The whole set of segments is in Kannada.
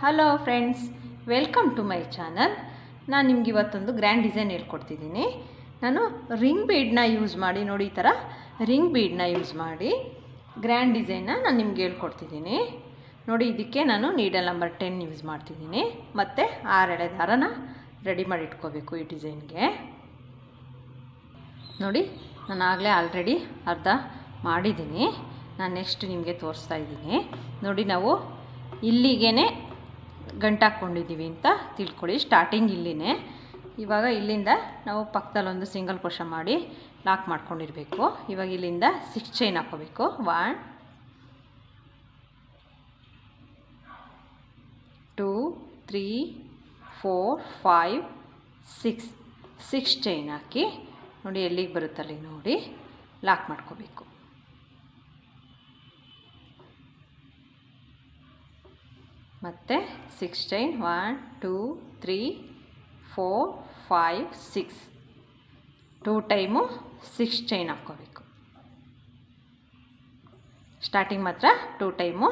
Hello friends, welcome to my channel. ನಾನು ನಿಮ್ಗೆ ಇವತ್ತೊಂದು ಗ್ರ್ಯಾಂಡ್ ಡಿಸೈನ್ ಹೇಳ್ಕೊಡ್ತಿದ್ದೀನಿ. ನಾನು ರಿಂಗ್ ಬೀಡನ್ನ ಯೂಸ್ ಮಾಡಿ ನೋಡಿ, ಈ ಥರ ರಿಂಗ್ ಬೀಡನ್ನ ಯೂಸ್ ಮಾಡಿ ಗ್ರ್ಯಾಂಡ್ ಡಿಸೈನ್ನ ನಾನು ನಿಮ್ಗೆ ಹೇಳ್ಕೊಡ್ತಿದ್ದೀನಿ. ನೋಡಿ, ಇದಕ್ಕೆ ನಾನು ನೀಡಲ್ ನಂಬರ್ 10 ಯೂಸ್ ಮಾಡ್ತಿದ್ದೀನಿ. ಮತ್ತು 6 ಎಳೆ ದಾರನ ರೆಡಿ ಮಾಡಿ ಇಟ್ಕೋಬೇಕು ಈ ಡಿಸೈನ್ಗೆ. ನೋಡಿ, ನಾನು ಆಗಲೇ ಆಲ್ರೆಡಿ ಅರ್ಧ ಮಾಡಿದ್ದೀನಿ. ನಾನು ನೆಕ್ಸ್ಟ್ ನಿಮಗೆ ತೋರಿಸ್ತಾ ಇದ್ದೀನಿ. ನೋಡಿ, ನಾವು ಇಲ್ಲಿಗೇ ಗಂಟು ಹಾಕ್ಕೊಂಡಿದ್ದೀವಿ ಅಂತ ತಿಳ್ಕೊಳ್ಳಿ. ಸ್ಟಾರ್ಟಿಂಗ್ ಇಲ್ಲಿನೇ. ಇವಾಗ ಇಲ್ಲಿಂದ ನಾವು ಪಕ್ಕದಲ್ಲೊಂದು ಸಿಂಗಲ್ ಕ್ರೋಶೆ ಮಾಡಿ ಲಾಕ್ ಮಾಡ್ಕೊಂಡಿರಬೇಕು. ಇವಾಗ ಇಲ್ಲಿಂದ 6 ಚೈನ್ ಹಾಕ್ಕೋಬೇಕು. 1 2 3 4 5 6 ಚೈನ್ ಹಾಕಿ ನೋಡಿ, ಎಲ್ಲಿಗೆ ಬರುತ್ತಲ್ಲಿ ನೋಡಿ ಲಾಕ್ ಮಾಡ್ಕೋಬೇಕು. ಮತ್ತು 6 ಚೈನ್ 1 2 3 4 5 6 2 ಟೈಮು 6 ಚೈನ್ ಹಾಕ್ಕೋಬೇಕು. ಸ್ಟಾರ್ಟಿಂಗ್ ಮಾತ್ರ 2 ಟೈಮು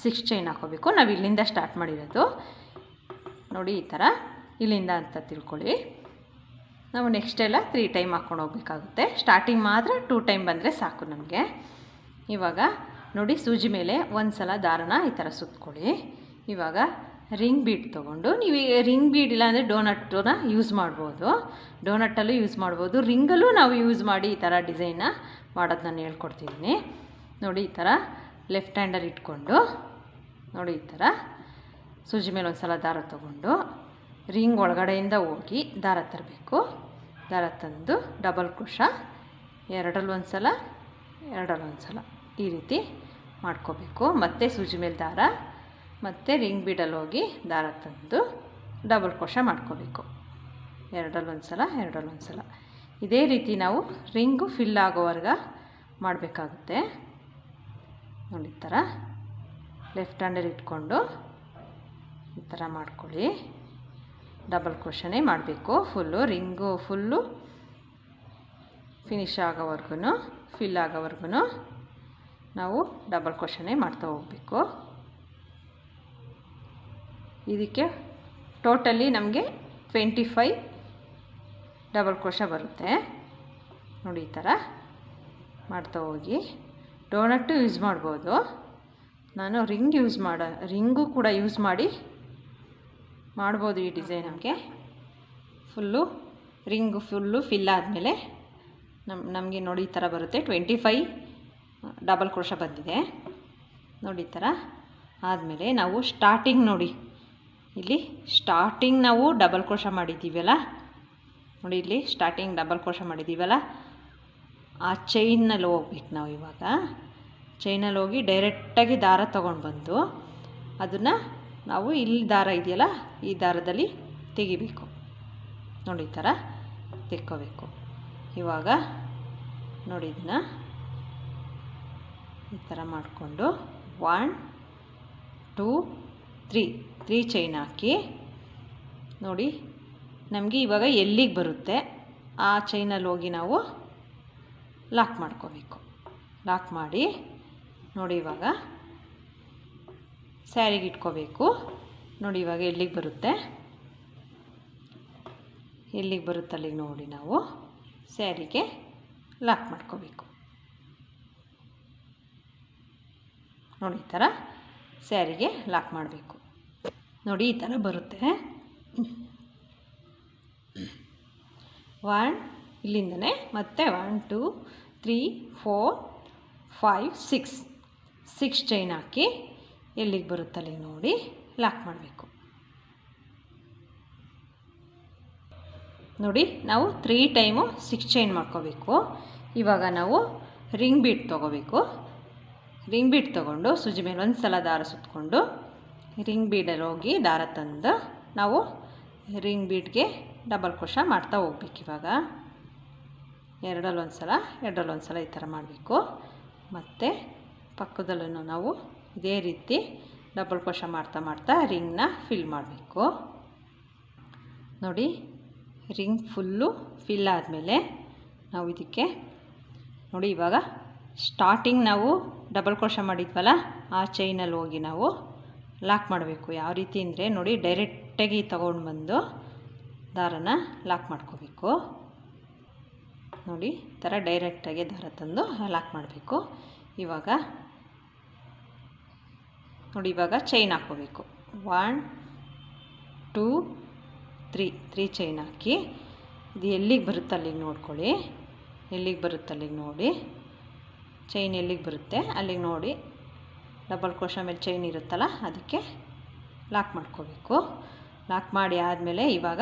6 ಚೈನ್ ಹಾಕ್ಕೋಬೇಕು. ನಾವು ಇಲ್ಲಿಂದ ಸ್ಟಾರ್ಟ್ ಮಾಡಿರೋದು ನೋಡಿ, ಈ ಥರ ಇಲ್ಲಿಂದ ಅಂತ ತಿಳ್ಕೊಳ್ಳಿ. ನಾವು ನೆಕ್ಸ್ಟ್ ಎಲ್ಲ 3 ಟೈಮ್ ಹಾಕ್ಕೊಂಡು ಹೋಗ್ಬೇಕಾಗುತ್ತೆ. ಸ್ಟಾರ್ಟಿಂಗ್ ಮಾತ್ರ 2 ಟೈಮ್ ಬಂದರೆ ಸಾಕು ನಮಗೆ. ಇವಾಗ ನೋಡಿ, ಸೂಜಿ ಮೇಲೆ ಒಂದು ಸಲ ದಾರನ ಈ ಥರ ಸುತ್ಕೊಳ್ಳಿ. ಇವಾಗ ರಿಂಗ್ ಬೀಡ್ ತೊಗೊಂಡು, ನೀವು ರಿಂಗ್ ಬೀಡ್ ಇಲ್ಲಾಂದರೆ ಡೋನಟ್ಟನ್ನ ಯೂಸ್ ಮಾಡ್ಬೋದು. ಡೋನಟ್ಟಲ್ಲೂ ಯೂಸ್ ಮಾಡ್ಬೋದು, ರಿಂಗಲ್ಲೂ ನಾವು ಯೂಸ್ ಮಾಡಿ ಈ ಥರ ಡಿಸೈನ್ನ ಮಾಡೋದು ನಾನು ಹೇಳ್ಕೊಡ್ತಿದ್ದೀನಿ. ನೋಡಿ, ಈ ಥರ ಲೆಫ್ಟ್ ಹ್ಯಾಂಡಲ್ಲಿ ಇಟ್ಕೊಂಡು ನೋಡಿ, ಈ ಥರ ಸೂಜಿ ಮೇಲೆ ಒಂದು ಸಲ ದಾರ ತೊಗೊಂಡು ರಿಂಗ್ ಒಳಗಡೆಯಿಂದ ಹೋಗಿ ದಾರ ತರಬೇಕು. ದಾರ ತಂದು ಡಬಲ್ ಕ್ರೋಶಾ ಎರಡಲ್ಲೊಂದು ಸಲ ಎರಡಲ್ಲೊಂದು ಸಲ ಈ ರೀತಿ ಮಾಡ್ಕೋಬೇಕು. ಮತ್ತು ಸೂಜಿ ಮೇಲೆ ದಾರ ಮತ್ತು ರಿಂಗ್ ಬೀಡಲ್ಲಿ ಹೋಗಿ ದಾರ ತಂದು ಡಬಲ್ ಕ್ರೋಶಾ ಮಾಡ್ಕೋಬೇಕು. ಎರಡಲ್ಲೊಂದು ಸಲ ಎರಡಲ್ಲೊಂದು ಸಲ ಇದೇ ರೀತಿ ನಾವು ರಿಂಗು ಫಿಲ್ ಆಗೋವರೆಗೆ ಮಾಡಬೇಕಾಗುತ್ತೆ. ನೋಡಿ, ಈ ಥರ ಲೆಫ್ಟ್ ಹ್ಯಾಂಡಲ್ಲಿ ಇಟ್ಕೊಂಡು ಈ ಥರ ಮಾಡ್ಕೊಳ್ಳಿ. ಡಬಲ್ ಕ್ರೋಶನೇ ಮಾಡಬೇಕು. ರಿಂಗು ಫುಲ್ಲು ಫಿನಿಶ್ ಆಗೋವರೆಗೂ, ಫಿಲ್ ಆಗೋವರೆಗೂ ನಾವು ಡಬಲ್ ಕ್ರೋಶನೇ ಮಾಡ್ತಾ ಹೋಗಬೇಕು. ಇದಕ್ಕೆ ಟೋಟಲಿ ನಮಗೆ 25 ಡಬಲ್ ಕ್ರೋಶಾ ಬರುತ್ತೆ. ನೋಡಿ, ಈ ಥರ ಮಾಡ್ತಾ ಹೋಗಿ. ಡೋನಟ್ಟು ಯೂಸ್ ಮಾಡ್ಬೋದು. ನಾನು ರಿಂಗು ಕೂಡ ಯೂಸ್ ಮಾಡ್ಬೋದು ಈ ಡಿಸೈನ್. ನಮಗೆ ರಿಂಗು ಫಿಲ್ ಆದಮೇಲೆ ನಮಗೆ ನೋಡಿ ಈ ಥರ ಬರುತ್ತೆ. 25 ಡಬಲ್ ಕ್ರೋಶಾ ಬಂದಿದೆ. ನೋಡಿ, ಈ ಥರ ಆದಮೇಲೆ ನಾವು ಸ್ಟಾರ್ಟಿಂಗ್ ನೋಡಿ, ಇಲ್ಲಿ ಸ್ಟಾರ್ಟಿಂಗ್ ನಾವು ಡಬಲ್ ಕ್ರೋಶಾ ಮಾಡಿದ್ದೀವಲ್ಲ ನೋಡಿ, ಇಲ್ಲಿ ಸ್ಟಾರ್ಟಿಂಗ್ ಡಬಲ್ ಕ್ರೋಶಾ ಮಾಡಿದ್ದೀವಲ್ಲ, ಆ ಚೈನಲ್ಲಿ ಹೋಗ್ಬೇಕು ನಾವು. ಇವಾಗ ಚೈನಲ್ಲಿ ಹೋಗಿ ಡೈರೆಕ್ಟಾಗಿ ದಾರ ತೊಗೊಂಡು ಬಂದು ಅದನ್ನು ನಾವು ಇಲ್ಲಿ ದಾರ ಇದೆಯಲ್ಲ, ಈ ದಾರದಲ್ಲಿ ತೆಗಿಬೇಕು. ನೋಡಿ, ಈ ಥರ ತೆಕ್ಕೋಬೇಕು. ಇವಾಗ ನೋಡಿ, ಇದನ್ನು ಈ ಥರ ಮಾಡಿಕೊಂಡು 1 2 3 ಚೈನ್ ಹಾಕಿ ನೋಡಿ, ನಮಗೆ ಇವಾಗ ಎಲ್ಲಿಗೆ ಬರುತ್ತೆ ಆ ಚೈನಲ್ಲಿ ಹೋಗಿ ನಾವು ಲಾಕ್ ಮಾಡ್ಕೋಬೇಕು. ಲಾಕ್ ಮಾಡಿ ನೋಡಿ, ಇವಾಗ ಸ್ಯಾರಿಗೆ ಇಟ್ಕೋಬೇಕು. ನೋಡಿ, ಇವಾಗ ಎಲ್ಲಿಗೆ ಬರುತ್ತಲ್ಲಿ ನೋಡಿ ನಾವು ಸ್ಯಾರಿಗೆ ಲಾಕ್ ಮಾಡ್ಕೋಬೇಕು. ನೋಡಿ, ಈ ಥರ ಸ್ಯಾರಿಗೆ ಲಾಕ್ ಮಾಡಬೇಕು. ನೋಡಿ, ಈ ಥರ ಬರುತ್ತೆ. 1 ಇಲ್ಲಿಂದನೇ ಮತ್ತೆ 1 2 3 4 5 6 ಚೈನ್ ಹಾಕಿ ಎಲ್ಲಿಗೆ ಬರುತ್ತಲ್ಲಿ ನೋಡಿ ಲಾಕ್ ಮಾಡಬೇಕು. ನೋಡಿ, ನಾವು 3 ಟೈಮು 6 ಚೈನ್ ಮಾಡ್ಕೋಬೇಕು. ಇವಾಗ ನಾವು ರಿಂಗ್ ಬೀಡ್ ತೊಗೋಬೇಕು. ರಿಂಗ್ ಬೀಡ್ ತೊಗೊಂಡು ಸೂಜಿ ಮೇಲೆ ಒಂದು ಸಲ ದಾರ ಸುತ್ತಕೊಂಡು ರಿಂಗ್ ಬೀಡಲ್ಲಿ ಹೋಗಿ ದಾರ ತಂದು ನಾವು ರಿಂಗ್ ಬೀಡ್ಗೆ ಡಬಲ್ ಕ್ರೋಶಾ ಮಾಡ್ತಾ ಹೋಗ್ಬೇಕು. ಇವಾಗ ಎರಡಲ್ಲೊಂದು ಸಲ ಎರಡಲ್ಲೊಂದು ಸಲ ಈ ಥರ ಮಾಡಬೇಕು. ಮತ್ತು ಪಕ್ಕದಲ್ಲೂ ನಾವು ಇದೇ ರೀತಿ ಡಬಲ್ ಕ್ರೋಶಾ ಮಾಡ್ತಾ ರಿಂಗ್ನ ಫಿಲ್ ಮಾಡಬೇಕು. ನೋಡಿ, ರಿಂಗ್ ಫುಲ್ಲು ಫಿಲ್ ಆದಮೇಲೆ ನಾವು ಇದಕ್ಕೆ ನೋಡಿ, ಇವಾಗ ಸ್ಟಾರ್ಟಿಂಗ್ ನಾವು ಡಬಲ್ ಕ್ರೋಶಾ ಮಾಡಿದ್ವಲ್ಲ, ಆ ಚೈನಲ್ಲಿ ಹೋಗಿ ನಾವು ಲಾಕ್ ಮಾಡಬೇಕು. ಯಾವ ರೀತಿ ಅಂದರೆ ನೋಡಿ, ಡೈರೆಕ್ಟಾಗಿ ತಗೊಂಡು ಬಂದು ದಾರನ ಲಾಕ್ ಮಾಡ್ಕೋಬೇಕು. ನೋಡಿ ಈ ಥರ ಡೈರೆಕ್ಟಾಗಿ ದಾರ ತಂದು ಲಾಕ್ ಮಾಡಬೇಕು. ಇವಾಗ ನೋಡಿ, ಇವಾಗ ಚೈನ್ ಹಾಕ್ಕೋಬೇಕು. 1 2 3 ಚೈನ್ ಹಾಕಿ, ಇದು ಎಲ್ಲಿಗೆ ಬರುತ್ತೆ ಅಲ್ಲಿಗೆ ನೋಡ್ಕೊಳ್ಳಿ. ಎಲ್ಲಿಗೆ ಬರುತ್ತೆ ಅಲ್ಲಿಗೆ ನೋಡಿ, ಚೈನ್ ಎಲ್ಲಿಗೆ ಬರುತ್ತೆ ಅಲ್ಲಿಗೆ ನೋಡಿ, ಡಬಲ್ ಕ್ರೋಶಾ ಮೇಲೆ ಚೈನ್ ಇರುತ್ತಲ್ಲ ಅದಕ್ಕೆ ಲಾಕ್ ಮಾಡ್ಕೋಬೇಕು. ಲಾಕ್ ಮಾಡಿ ಆದಮೇಲೆ ಇವಾಗ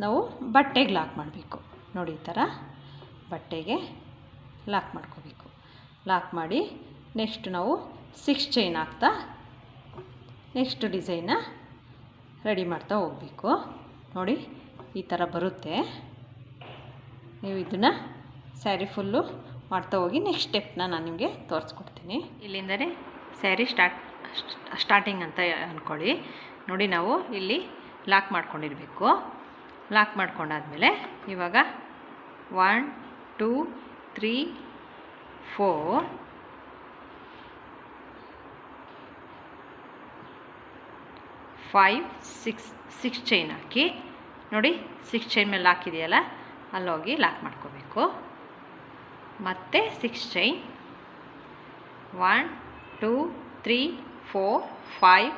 ನಾವು ಬಟ್ಟೆಗೆ ಲಾಕ್ ಮಾಡಬೇಕು. ನೋಡಿ ಈ ಥರ ಬಟ್ಟೆಗೆ ಲಾಕ್ ಮಾಡ್ಕೋಬೇಕು. ಲಾಕ್ ಮಾಡಿ ನೆಕ್ಸ್ಟ್ ನಾವು 6 ಚೈನ್ ಹಾಕ್ತಾ ನೆಕ್ಸ್ಟ್ ಡಿಸೈನ್ನ ರೆಡಿ ಮಾಡ್ತಾ ಹೋಗಬೇಕು. ನೋಡಿ ಈ ಥರ ಬರುತ್ತೆ. ನೀವು ಇದನ್ನು ಸ್ಯಾರಿ ಫುಲ್ಲು ಮಾಡ್ತಾ ಹೋಗಿ ನೆಕ್ಸ್ಟ್ ಸ್ಟೆಪ್ನ ನಾನು ನಿಮಗೆ ತೋರಿಸ್ಕೊಡ್ತೀನಿ. ಇಲ್ಲಿಂದಲೇ ಸ್ಯಾರಿ ಸ್ಟಾರ್ಟಿಂಗ್ ಅಂತ ಅಂದ್ಕೊಳ್ಳಿ. ನೋಡಿ ನಾವು ಇಲ್ಲಿ ಲಾಕ್ ಮಾಡ್ಕೊಂಡಿರಬೇಕು. ಲಾಕ್ ಮಾಡ್ಕೊಂಡಾದ್ಮೇಲೆ ಇವಾಗ 1 2 3 4 5 6 ಚೈನ್ ಹಾಕಿ, ನೋಡಿ 6 ಚೈನ್ ಮೇಲೆ ಹಾಕಿದೆಯಲ್ಲ ಅಲ್ಲೋಗಿ ಲಾಕ್ ಮಾಡ್ಕೋಬೇಕು. ಮತ್ತು 6 ಚೈನ್ 1 2 3 4 5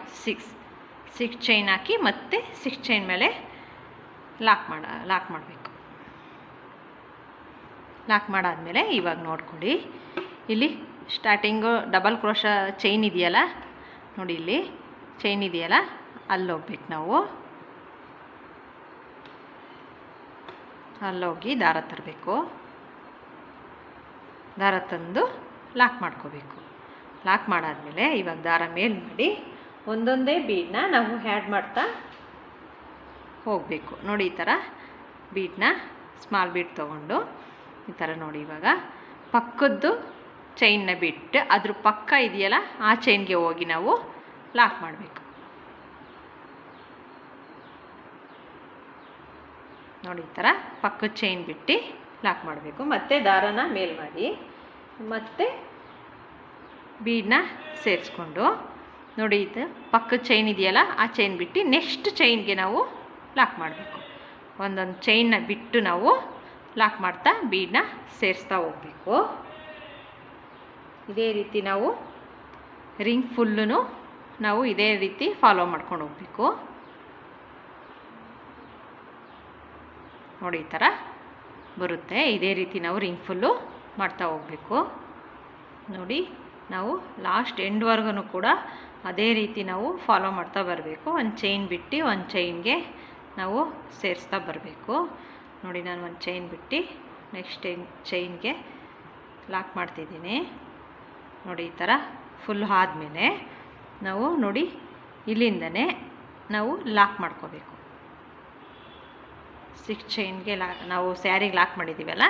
6 ಚೈನ್ ಹಾಕಿ ಮತ್ತೆ 6 ಚೈನ್ ಮೇಲೆ ಲಾಕ್ ಮಾಡಬೇಕು. ಲಾಕ್ ಮಾಡಾದಮೇಲೆ ಇವಾಗ ನೋಡ್ಕೊಳ್ಳಿ, ಇಲ್ಲಿ ಸ್ಟಾರ್ಟಿಂಗು ಡಬಲ್ ಕ್ರೋಶಾ ಚೈನ್ ಇದೆಯಲ್ಲ, ನೋಡಿ ಇಲ್ಲಿ ಚೈನ್ ಇದೆಯಲ್ಲ ಅಲ್ಲೋಗ್ಬೇಕು. ನಾವು ಅಲ್ಲೋಗಿ ದಾರ ತರಬೇಕು. ದಾರ ತಂದು ಲಾಕ್ ಮಾಡ್ಕೋಬೇಕು. ಲಾಕ್ ಮಾಡಾದಮೇಲೆ ಇವಾಗ ದಾರ ಮೇಲ್ ಮಾಡಿ ಒಂದೊಂದೇ ಬೀಡನ್ನ ನಾವು ಆ್ಯಡ್ ಮಾಡ್ತಾ ಹೋಗಬೇಕು. ನೋಡಿ ಈ ಥರ ಬೀಡನ್ನ ಸ್ಮಾಲ್ ಬೀಡ್ ತೊಗೊಂಡು ಈ ಥರ ನೋಡಿ, ಇವಾಗ ಪಕ್ಕದ್ದು ಚೈನ್ನ ಬಿಟ್ಟು ಅದ್ರ ಪಕ್ಕ ಇದೆಯಲ್ಲ ಆ ಚೈನ್ಗೆ ಹೋಗಿ ನಾವು ಲಾಕ್ ಮಾಡಬೇಕು. ನೋಡಿ ಈ ಥರ ಪಕ್ಕದ ಚೈನ್ ಬಿಟ್ಟು ಲಾಕ್ ಮಾಡಬೇಕು. ಮತ್ತು ದಾರನ ಮೇಲ್ ಮಾಡಿ ಮತ್ತು ಬೀಡನ್ನ ಸೇರಿಸ್ಕೊಂಡು ನೋಡಿ, ಇದು ಪಕ್ಕದ ಚೈನ್ ಇದೆಯಲ್ಲ ಆ ಚೈನ್ ಬಿಟ್ಟು ನೆಕ್ಸ್ಟ್ ಚೈನ್ಗೆ ನಾವು ಲಾಕ್ ಮಾಡಬೇಕು. ಒಂದೊಂದು ಚೈನ್ನ ಬಿಟ್ಟು ನಾವು ಲಾಕ್ ಮಾಡ್ತಾ ಬೀಡನ್ನ ಸೇರಿಸ್ತಾ ಹೋಗಬೇಕು. ಇದೇ ರೀತಿ ನಾವು ರಿಂಗ್ ಫುಲ್ಲೂ ನಾವು ಇದೇ ರೀತಿ ಫಾಲೋ ಮಾಡ್ಕೊಂಡು ಹೋಗಬೇಕು. ನೋಡಿ ಈ ಥರ ಬರುತ್ತೆ. ಇದೇ ರೀತಿ ನಾವು ರಿಂಗ್ ಫುಲ್ಲು ಮಾಡ್ತಾ ಹೋಗಬೇಕು. ನೋಡಿ ನಾವು ಲಾಸ್ಟ್ ಎಂಡ್ವರೆಗೂ ಕೂಡ ಅದೇ ರೀತಿ ನಾವು ಫಾಲೋ ಮಾಡ್ತಾ ಬರಬೇಕು. ಒಂದು ಚೈನ್ ಬಿಟ್ಟು ಒಂದು ಚೈನ್ಗೆ ನಾವು ಸೇರಿಸ್ತಾ ಬರಬೇಕು. ನೋಡಿ ನಾನು ಒಂದು ಚೈನ್ ಬಿಟ್ಟು ನೆಕ್ಸ್ಟ್ ಚೈನ್ಗೆ ಲಾಕ್ ಮಾಡ್ತಿದ್ದೀನಿ. ನೋಡಿ ಈ ಥರ ಫುಲ್ ಆದಮೇಲೆ ನಾವು ನೋಡಿ ಇಲ್ಲಿಂದನೇ ನಾವು ಲಾಕ್ ಮಾಡ್ಕೋಬೇಕು. 6 ಚೈನ್ಗೆ ನಾವು ಸ್ಯಾರಿಗೆ ಲಾಕ್ ಮಾಡಿದ್ದೀವಲ್ಲ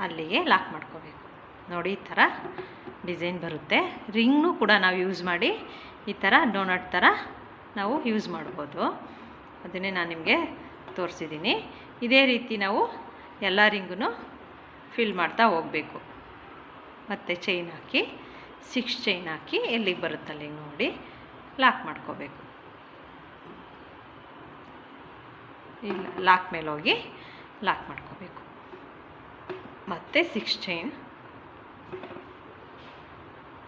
ಅಲ್ಲಿಗೆ ಲಾಕ್ ಮಾಡ್ಕೋಬೇಕು. ನೋಡಿ ಈ ಥರ ಡಿಸೈನ್ ಬರುತ್ತೆ. ರಿಂಗ್ನೂ ಕೂಡ ನಾವು ಯೂಸ್ ಮಾಡಿ ಈ ಥರ ಡೋನಟ್ ಥರ ನಾವು ಯೂಸ್ ಮಾಡ್ಬೋದು. ಅದನ್ನೇ ನಾನು ನಿಮಗೆ ತೋರಿಸಿದ್ದೀನಿ. ಇದೇ ರೀತಿ ನಾವು ಎಲ್ಲ ರಿಂಗೂ ಫಿಲ್ ಮಾಡ್ತಾ ಹೋಗಬೇಕು. ಮತ್ತು ಚೈನ್ ಹಾಕಿ 6 ಚೈನ್ ಹಾಕಿ ಎಲ್ಲಿಗೆ ಬರುತ್ತಲ್ಲಿ ನೋಡಿ ಲಾಕ್ ಮಾಡ್ಕೋಬೇಕು. ಇಲ್ಲ ಲಾಕ್ ಮೇಲೆ ಹೋಗಿ ಲಾಕ್ ಮಾಡ್ಕೋಬೇಕು. ಮತ್ತು 6 ಚೈನ್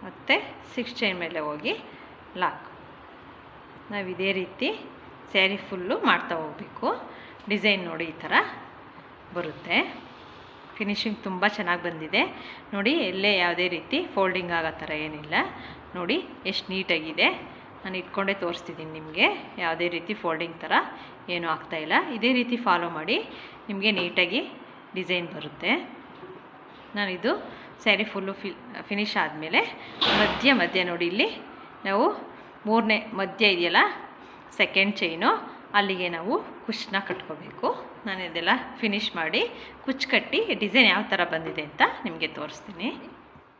ಮತ್ತು 6 ಚೈನ್ ಮೇಲೆ ಹೋಗಿ ಲಾಕ್. ನಾವು ಇದೇ ರೀತಿ ಸ್ಯಾರಿ ಫುಲ್ಲು ಮಾಡ್ತಾ ಹೋಗಬೇಕು. ಡಿಸೈನ್ ನೋಡಿ ಈ ಥರ ಬರುತ್ತೆ. ಫಿನಿಶಿಂಗ್ ತುಂಬ ಚೆನ್ನಾಗಿ ಬಂದಿದೆ. ನೋಡಿ ಎಲ್ಲೇ ಯಾವುದೇ ರೀತಿ ಫೋಲ್ಡಿಂಗ್ ಆಗೋ ಥರ ಏನಿಲ್ಲ. ನೋಡಿ ಎಷ್ಟು ನೀಟಾಗಿದೆ. ನಾನು ಇಟ್ಕೊಂಡೇ ತೋರಿಸ್ತಿದ್ದೀನಿ ನಿಮಗೆ. ಯಾವುದೇ ರೀತಿ ಫೋಲ್ಡಿಂಗ್ ಥರ ಏನೂ ಆಗ್ತಾಯಿಲ್ಲ. ಇದೇ ರೀತಿ ಫಾಲೋ ಮಾಡಿ ನಿಮಗೆ ನೀಟಾಗಿ ಡಿಸೈನ್ ಬರುತ್ತೆ. ನಾನಿದು ಸ್ಯಾರಿ ಫುಲ್ಲು ಫಿನಿಶ್ ಆದಮೇಲೆ ಮಧ್ಯ ನೋಡಿ ಇಲ್ಲಿ ನಾವು 3ನೇ ಮಧ್ಯ ಇದೆಯಲ್ಲ ಸೆಕೆಂಡ್ ಚೈನು ಅಲ್ಲಿಗೆ ನಾವು ಕುಚ್ಚನ್ನ ಕಟ್ಕೋಬೇಕು. ನಾನು ಇದೆಲ್ಲ ಫಿನಿಶ್ ಮಾಡಿ ಕುಚ್ಚು ಕಟ್ಟಿ ಡಿಸೈನ್ ಯಾವ ಥರ ಬಂದಿದೆ ಅಂತ ನಿಮಗೆ ತೋರಿಸ್ತೀನಿ.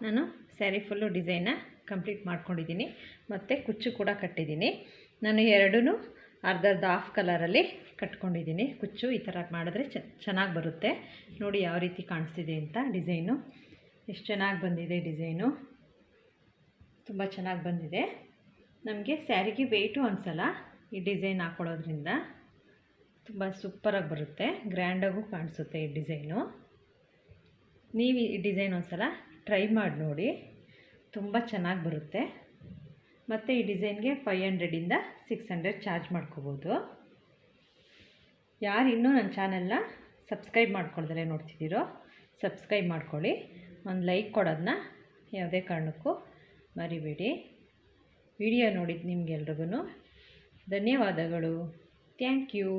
ನಾನು ಸ್ಯಾರಿ ಫುಲ್ಲು ಡಿಸೈನ್ನ ಕಂಪ್ಲೀಟ್ ಮಾಡ್ಕೊಂಡಿದ್ದೀನಿ ಮತ್ತು ಕುಚ್ಚು ಕೂಡ ಕಟ್ಟಿದ್ದೀನಿ. ನಾನು ಎರಡೂ ಅರ್ಧ ಹಾಫ್ ಕಲರಲ್ಲಿ ಕಟ್ಕೊಂಡಿದ್ದೀನಿ. ಕುಚ್ಚು ಈ ಥರ ಮಾಡಿದ್ರೆ ಚೆನ್ನಾಗಿ ಬರುತ್ತೆ. ನೋಡಿ ಯಾವ ರೀತಿ ಕಾಣಿಸ್ತಿದೆ ಅಂತ ಡಿಸೈನು. ಎಷ್ಟು ಚೆನ್ನಾಗಿ ಬಂದಿದೆ ಡಿಸೈನು, ತುಂಬ ಚೆನ್ನಾಗಿ ಬಂದಿದೆ. ನಮಗೆ ಸ್ಯಾರಿಗೆ ವೆಯ್ಟು ಅನಿಸಲ್ಲ ಈ ಡಿಸೈನ್ ಹಾಕ್ಕೊಳ್ಳೋದ್ರಿಂದ. ತುಂಬ ಸೂಪರಾಗಿ ಬರುತ್ತೆ, ಗ್ರ್ಯಾಂಡಾಗೂ ಕಾಣಿಸುತ್ತೆ ಈ ಡಿಸೈನು. ನೀವು ಈ ಡಿಸೈನ್ ಒಂದು ಸಲ ಟ್ರೈ ಮಾಡಿ ನೋಡಿ, ತುಂಬ ಚೆನ್ನಾಗಿ ಬರುತ್ತೆ. ಮತ್ತು ಈ ಡಿಸೈನ್ಗೆ 500 600 ಚಾರ್ಜ್ ಮಾಡ್ಕೋಬೋದು. ಯಾರು ಇನ್ನೂ ನನ್ನ ಚಾನೆಲ್ನ ಸಬ್ಸ್ಕ್ರೈಬ್ ಮಾಡ್ಕೊಳ್ದಲೇ ನೋಡ್ತಿದ್ದೀರೋ ಸಬ್ಸ್ಕ್ರೈಬ್ ಮಾಡ್ಕೊಳ್ಳಿ. ಒಂದು ಲೈಕ್ ಕೊಡೋದನ್ನ ಯಾವುದೇ ಕಾರಣಕ್ಕೂ ಮರಿಬೇಡಿ. ವಿಡಿಯೋ ನೋಡಿದ್ದು ನಿಮಗೆಲ್ರಿಗೂ ಧನ್ಯವಾದಗಳು. Thank you.